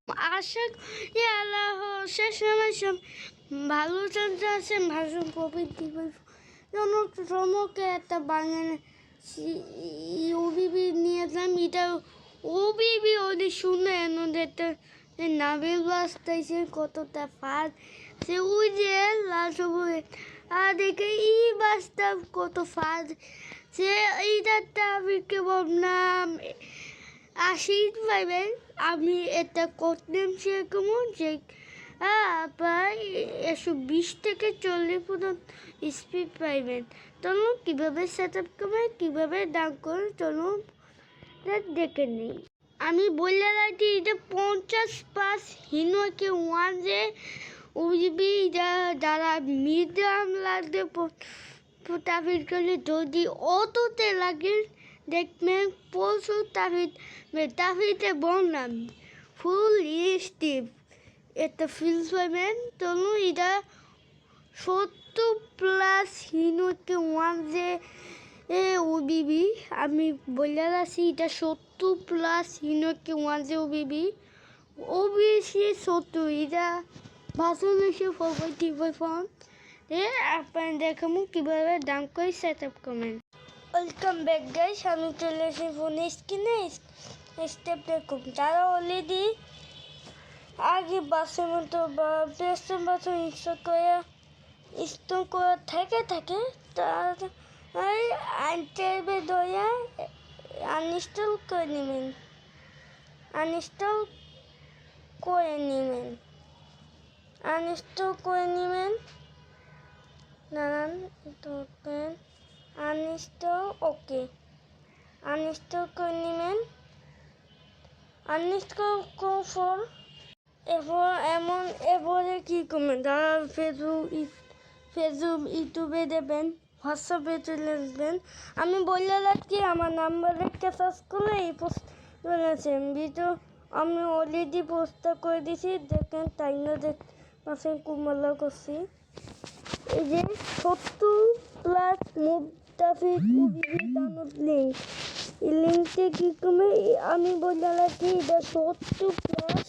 আশা করি আল্লাহ শেষ সময় ভালো চলতে আছেন ভাষণ প্রবৃত্তি চমকে একটা বাঙালি ওবিবি নিয়েছিলাম এটা ওবিবি ওদের শুনে একটা নাবিল বাসটাইছে কতটা ফাঁস সে ওই যে লাল সবুজ আর দেখে এই বাসটা কত ফাঁস সে এইটা ট্রাফিককে বললাম আশিস পাইবেন আমি এটা করতাম সেরকম যে প্রায় 120 থেকে 40 পর্যন্ত স্পিড পাইবেন। চলুন কীভাবে সেট আপ করবেন কীভাবে দাম করবেন চলুন দেখে নিই। আমি বললে রাখি এটা 50+ হিনোকে ওয়ান যে উজবি যারা মিডিয়াম লাগবে ট্রাফিক করলে যদি অতোতে লাগে দেখবেন প্রচুর ট্রাফিকে বললাম ফুল স্টিপ এটা ফিল পাবেন। চলুন এটা 70+ হিনোকে ওয়ান যে ওবিবি আমি বলে রাখছি এটা 70+ হিনোকে ওয়ান যে ওবিবি ওবিসি 70 এটা ভাষণ এসে 4.3 আপনার দেখাবো কীভাবে দাম করে সেট আপ করবেন। ওয়েলকাম ব্যাক গাইস, আমি চলে এসে ফোন স্ক্রিনে স্টেপ দেখুন তারা অলরেডি আগে বাসের মতো বা প্লেস্টোর মতো ইনস্টল করা থাকে তার আনটেবে দয়া আনইনস্টল করে নেবেন নানান ধরবেন ওকে আনইনস্টল করে নেবেন। আনইনস্টল ফর এরপরে কী করবেন যারা ফেসবুক ইউটিউবে দেবেন হোয়াটসঅ্যাপে চলে আসবেন। আমি বললে রাখছি আমার নাম্বারে সার্চ করলে এই পোস্ট চলেছেন ভিডিও আমি অলরেডি পোস্টটা করে দিয়েছি দেখেন তাই না দেখছেন খুব ভালো করছি। এই যে 70+ মুভ ট্রাফিক ডাউনলোড লিঙ্ক এই লিঙ্কতে কী করবে আমি বললে রাখছি এটা 70+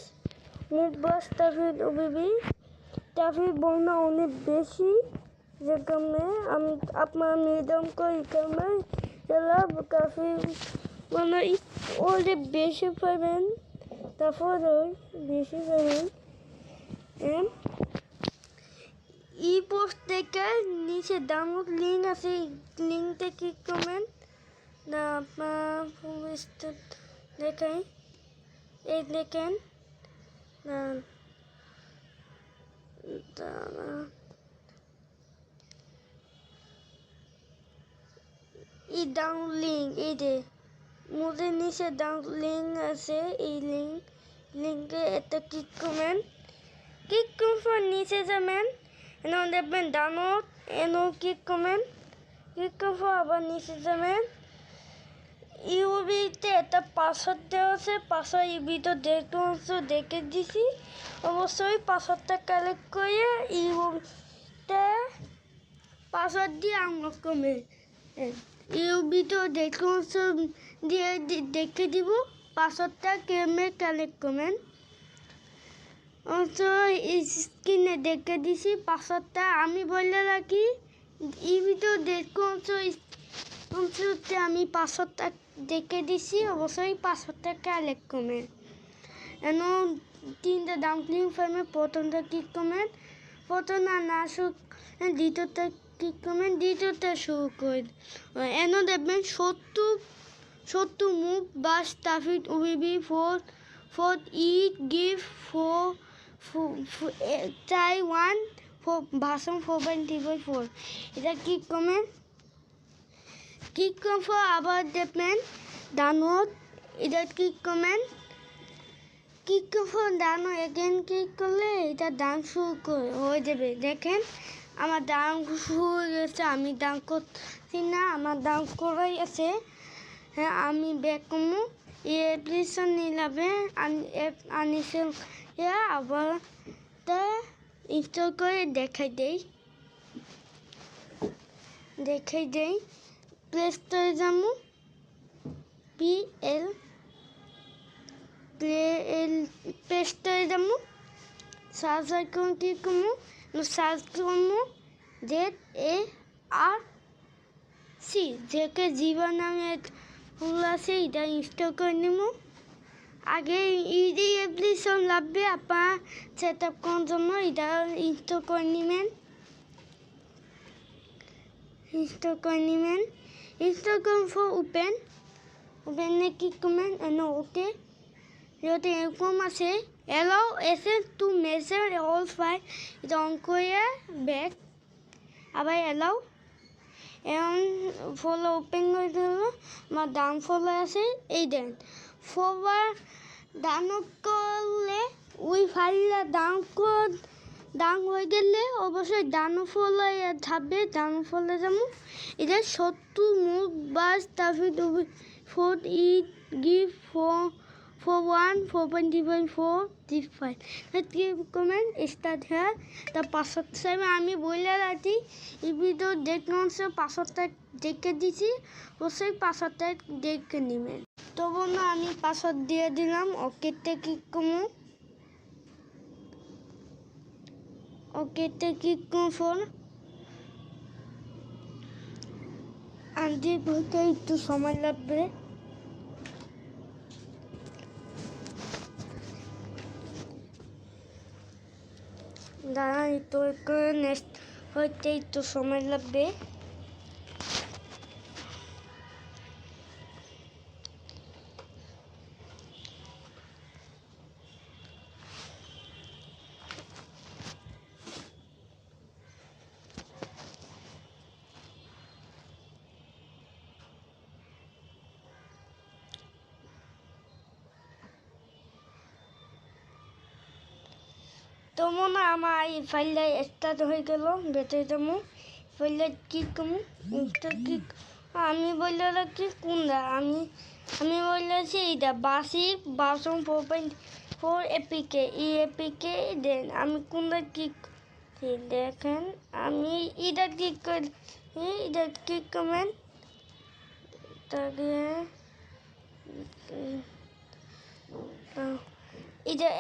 মুভ বাস ট্রাফিক বর্ণনা অনেক বেশি যেখানে আমি আপনার মিডিয়াম করে কারণে যারা ট্রাফিক মানে অনেক বেশি পাবেন তারপর বেশি পাবেন এই পোস্ট থেকে নিচে ডাউনলোড লিঙ্ক আছে লিঙ্কতে ক্লিক করবেন না আপনার দেখাই এই দেখেন এই ডাউনলোড লিঙ্ক এই যে মুদের নিচে ডাউনলোড লিঙ্ক আছে এই লিঙ্কে এটা ক্লিক করবেন ক্লিক করার নিচে যাবেন এনে দেখবেন ডাউনলোড এনে ক্লিক করবেন ক্লিক করার আবার নিচে যাবেন ইউবিতে একটা পাসওয়ার্ড দেওয়া আছে পাসওয়ার্ড ইউবিতে দেখে দিছি অবশ্যই পাসওয়ার্ডটা কালেক্ট করে ইউবিতে পাসওয়ার্ড দিয়ে আনলক করবে ইউবিতে দিয়ে দেখে দিব পাসওয়ার্ডটা কেমনে কালেক্ট করবেন। স্ক্রিনে দেখে দিছি পাসওয়ার্ডটা আমি বলে রাখি ইউবিতে আমি পাসওয়ার্ডটা দেখে দিছি অবশ্যই পাসওয়ার্ডটা কালেক্ট করবেন। এন 3টা ডাউনলিং ফার্মে প্রথমটা ক্লিক করবেন প্রথমটা না দ্বিতীয়টা ক্লিক করবেন দ্বিতীয়টা শুরু করে এন দেখবেন 70 মুভ বাস ট্রাফিক উইবি 4 ইট গিভ ভাষণ 4.3.4 এটা ক্লিক করবেন ক্লিক করার আবার দেখবেন ডাউনলোড এটা ক্লিক করবেন ক্লিক করার ডাউনলোড এগেন ক্লিক করলে এটা ডাউন শুরু হয়ে যাবে। দেখেন আমার ডাউন শুরু হয়ে গেছে আমি ডাউন করছি না আমার ডাউন করাই আছে। হ্যাঁ আমি ব্যাক করবো অ্যাপ্লিকেশন নিলামে আনইনস্টল আবার তা ইনস্টল করে দেখাই দেই প্লে স্টোরে যাবো প্লে স্টোরে যাবো সার্চ আইকন ক্লিক করবো সার্চ করবো ZARC যেকে জীবন নামে ফুল আছে এটা ইনস্টল করে নেব আগে ইজি অ্যাপ্লিকেশন লাগবে আপনার সেট আপ করার জন্য এটা ইনস্টল করে নেবেন ইনস্টল করার পর ওপেনে ক্লিক করবেন ওকে যদি এরকম আছে allow access to measure all file এটা অন করে ব্যাক আবার allow এখন ফোল্ডার ওপেন করে দিল আমার ডাউন ফোল্ডার আছে এই দেন ফরওয়ার্ড ডাউনলোড করলে ওই ফাইলটা ডাউন হয়ে গেলে অবশ্যই ডাউনলোড ফোল্ডারে থাকবে ডাউনলোড ফোল্ডারে যাবো এটা 70 মুভ বাস তারপর 4 give 4.1 this file click comment start here the password হিসেবে আমি বলে রাখি এই ভিডিও দেখুন পাসওয়ার্ডটা দেখে দিছি অবশ্যই পাসওয়ার্ডটা দেখে নেবেন তো বন্ধু আমি পাসওয়ার্ড দিয়ে দিলাম ওকেতে ক্লিক করবো ওকেতে ক্লিক করুন আনতে বলতে একটু সময় লাগবে দাঁড়ান একটু নেক্সট হইতে একটু সময় লাগবে তো মনে আমার এই ফাইলটা স্টার্ট হয়ে গেল বেঁচে যাবো ফাইলটা ক্লিক করবো ইনস্টল ক্লিক আমি বললে রাখি কোনটা আমি বললেছি এইটা বাসিক ভার্সন 4.4 এপিকে এই এপিকে দেন আমি কোনটা ক্লিক দেখেন আমি এটা ক্লিক করি এটা ক্লিক করবেন তাকে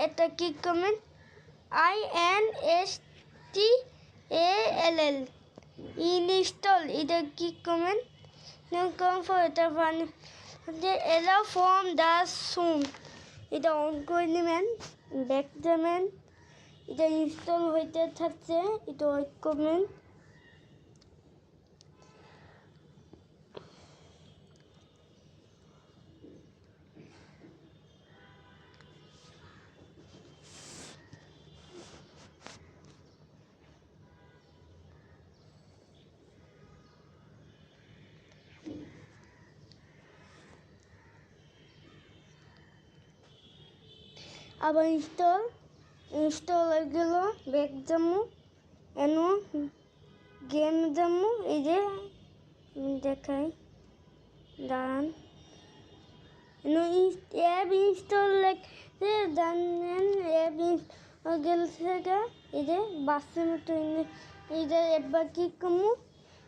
এটা ক্লিক করবেন INSTALL ইনস্টল এটা ক্লিক করবেন এটা allow from the soon এটা অন করে নেবেন ব্যাক যাবেন এটা ইনস্টল হইতে থাকছে এটা ওয়েট করবেন আবার ইনস্টল হয়ে গেল ব্যাক যাবো এনো গেম যাবো এই যে দেখাই দাঁড়ান অ্যাপ ইনস্টল লাগছে জানেন অ্যাপ ইনস্টল গেল থেকে এই যে বাসের মতো এই যে একবার ক্লিক করবো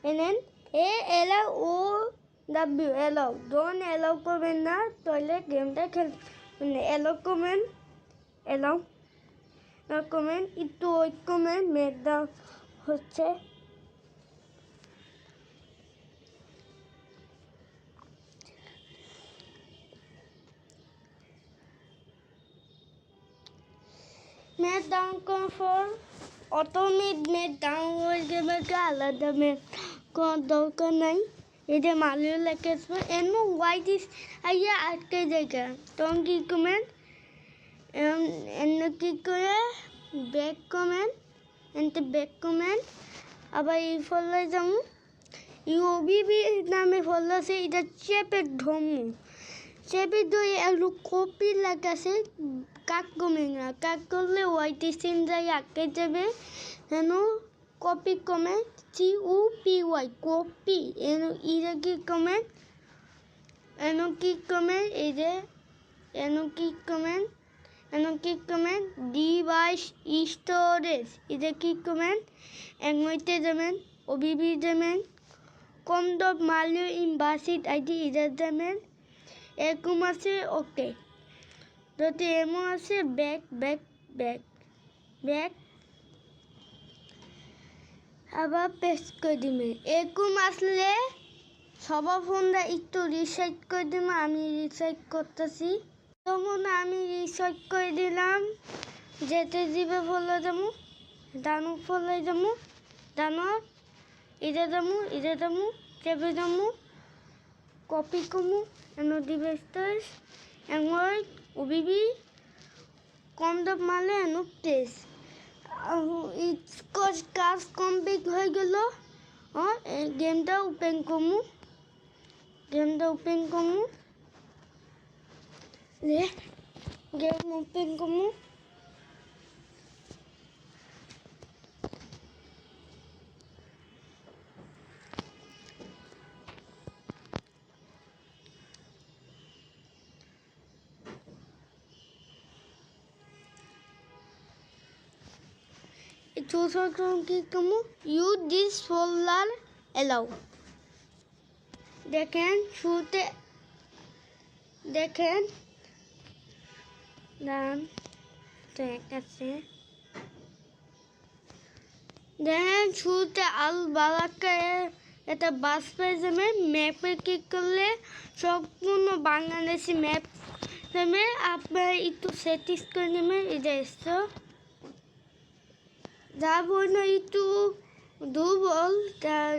এনেন ALLOW ডোন্ট অ্যালাউ করবেন না তাহলে গেমটা খেলতে অ্যালাউ করবেন একটু ওয়েট করবেন মেকডাউন হচ্ছে মেক ডাউন করার পর অটোমেট ডাউন হয়ে যাবে আলাদা মেক করার দরকার নাই এই যে মালিও লেখে এমন হোয়াইট ইস আইয়া আটকে জায়গা তখন কি করবেন কি করে ব্যাক কমেন্ট আবার এই ফলে যাবো ইউবিবি নামে ফলে আছে এটা চেপে ধরে একটু কপি লাগাছে কাক কমে না কাক করলে হোয়াইট সিন যায় আটকে যাবে যেন কপি কমেন্ট COPY কপি এটা কি কমেন্ট কি কমেন্ট এই যে কি কমেন্ট ডিভাইস স্টোরেজ এটা কি কমেন্ট এঙ্গইতে যাবেন ওবিবি যাবেন কমডপ মালিও ইনভার্সিট আইডি এটা যাবেন এরকম আছে ওকে যদি এমন আছে ব্যাক ব্যাক ব্যাক আবার পেস্ট করে দিবে। এরকম আসলে সবার ফোনটা একটু রিসেট করে দিবে। আমি রিসেট করতেছি। তখন আমি রিসেট করে দিলাম। যেতে দিবে ফলো যাবো, ডানু ফলো যাবো, ডানো ইদে যাবো, চেপে যাবো, কপি কমু, এনো ডিভাইস অ্যান্ড্রয়েড ওবিবি কম দাম মালে এনো প্লেস কাজ কমপ্লিট হয়ে গেল। এই গেমটা ওপেন করমু, গেম ওপেন করমু। Use this folder allow. দেখেন শুরুতে দেখেন ডান ঠিক আছে। দেখেন শুরুতে আল বালাকা এটা বাস পেয়ে যাবে। ম্যাপে ক্লিক করলে সম্পূর্ণ বাংলাদেশি ম্যাপ দেবে। আপনার একটু সেটিংস করে নেবেন। এটা এসছো যার জন্য একটু দুর্বল, তার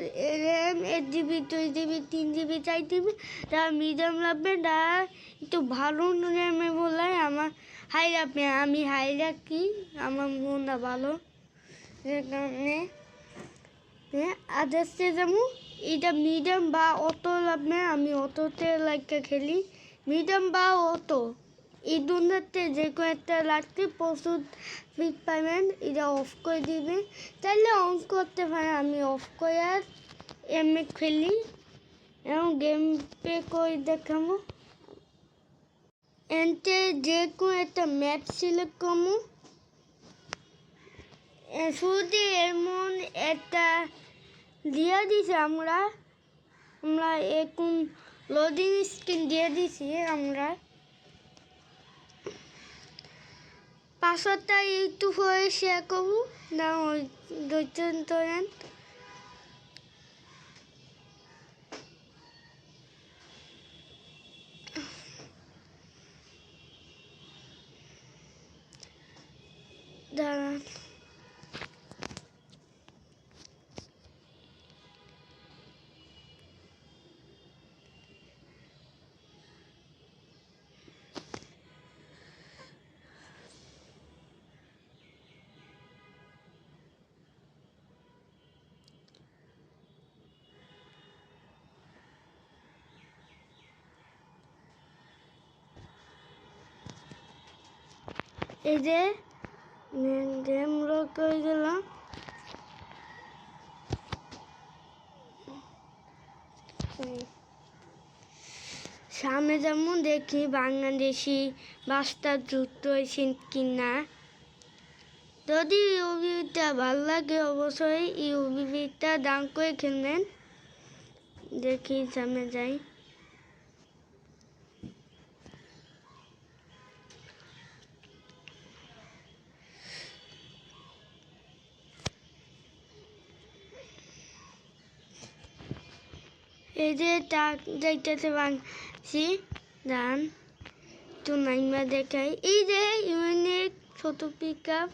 RAM 8 GB 2 GB 3 GB 4 GB, তার মিডিয়াম লাগবে, তার একটু ভালো র্যামে বলে আমার হাই রাখবে। আমি হাই রাখি, আমার মনটা ভালো। সে কারণে আদার্সে যাবো। এটা মিডিয়াম বা অটো লাগবে। আমি অটোতে লাগে খেলি। মিডিয়াম বা অটো এই দুটাতে যে কোনো একটা লাগতে প্রচুর ফিট পাবেন। এটা অফ করে দিবে, তাহলে অন করতে পারে। আমি অফ করে আর এমনি খেলি এবং গেম প্লে করে দেখাবো। এনতে যে কোনো একটা ম্যাপ সিলেক্ট করবো। শুরুতে এমন একটা দিয়ে দিছি আমরা এরকম লোডিং স্ক্রিন দিয়ে দিছি। আমরা পাসওয়ার্ডটা একটু হয়ে শেয়ার করবো না, ওই ধরেন দাঁড়ান। এই যে গেম লক করে গেলাম। সামনে যেমন দেখি বাংলাদেশি বাসটা যুক্ত হয়েছে কিনা। যদি ইউবিটা ভালো লাগে অবশ্যই ইউবিটা দাম করে খেলবেন। দেখি সামনে যাই। এই যে যাইতেছে বাংছি দান তো নাইমা দেখাই। এই যে ইউনিক ছোট পিক আপ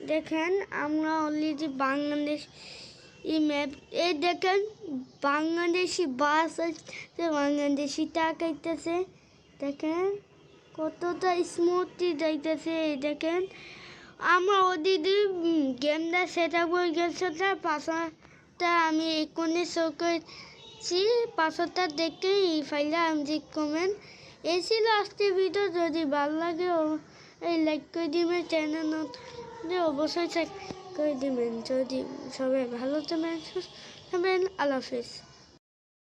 দেখেন আমরা অলরেডি বাংলাদেশ ম্যাপ। এই দেখেন বাংলাদেশি বাস আছে, বাংলাদেশি টাকাইতেছে। দেখেন কতটা স্মুথলি যাইতেছে। এই দেখেন আমরা ওদিকে গেমটা সেট আপ হয়ে গেছে। তার পাসওয়ার্ডটা আমি এক্ষুনি শো করেছি। পাসওয়ার্ডটা দেখে এই ফাইলে আমি কমেন্ট। এই ছিল আজকের ভিডিও। যদি ভালো লাগে লাইক করে দিবেন, চ্যানেল অবশ্যই সাবস্ক্রাইব করে দিবেন। যদি সবাই ভালো থাকবেন, সুস্থ থাকবেন। আল্লাহ হাফেজ।